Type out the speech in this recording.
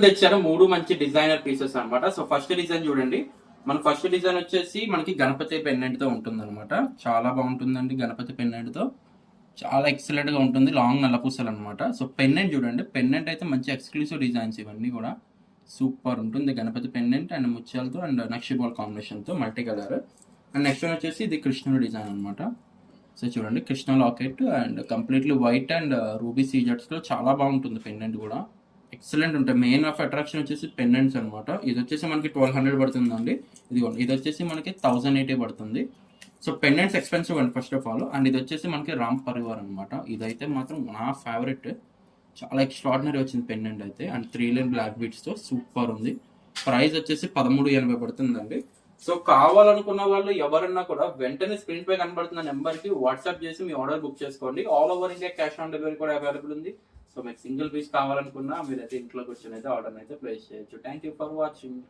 తెచ్చారు 3 మంచి designer pieces అన్నమాట. సో ఫస్ట్ డిజైన్ చూడండి. మన ఫస్ట్ డిజైన్ వచ్చేసి మనకి గణపతి పెండెంట్ తో ఉంటుంది అనమాట. చాలా బాగుంటుందండి గణపతి పెండెంట్ తో. చాలా ఎక్సలెంట్ గా ఉంటుంది. లాంగ్ నల్లపూసలు అనమాట. సో పెండెంట్ చూడండి. పెండెంట్ అయితే మంచి ఎక్స్క్లూసివ్ డిజైన్స్ ఇవన్నీ కూడా సూపర్ ఉంటుంది. గణపతి పెండెంట్ అండ్ ముత్యాలతో అండ్ నక్షి బాల్ కాంబినేషన్ తో multi colour. And next one వచ్చేసి ఇది కృష్ణుడి డిజైన్ అనమాట. సో చూడండి Krishna locket and completely white and ruby సీజర్స్ లో చాలా బాగుంటుంది పెండెంట్ కూడా. ఎక్సలెంట్ ఉంటాయి. మెయిన్ ఆఫ్ అట్రాక్షన్ వచ్చేసి పెండెంట్స్ అనమాట. ఇది వచ్చేసి మనకి 1200 పడుతుందండి. ఇది వచ్చేసి మనకి 1080 పడుతుంది. సో పెండెంట్స్ ఎక్స్పెన్సివ్ అండి ఫస్ట్ ఆఫ్ ఆల్. అండ్ ఇది వచ్చేసి మనకి రామ్ పరివార్ అనమాట. ఇదైతే మాత్రం నా ఫేవరెట్. చాలా ఎక్స్ట్రాడినరీ వచ్చింది పెండెంట్ అయితే. అండ్ 3 లైన్ బ్లాక్ బీట్స్ తో సూపర్ ఉంది. ప్రైస్ వచ్చేసి 1380 పడుతుందండి. సో కావాలనుకున్న వాళ్ళు ఎవరన్నా కూడా వెంటనే స్క్రీన్ పై కనబడుతున్న నెంబర్ కి వాట్సాప్ చేసి మీ ఆర్డర్ బుక్ చేసుకోండి. All over India cash on delivery కూడా అవైలబుల్ ఉంది. సో మీకు సింగిల్ పీస్ కావాలనుకున్నా మీరైతే ఇంట్లో కూర్చొని అయితే ఆర్డర్ అయితే ప్లేస్ చేయొచ్చు. Thank you for watching.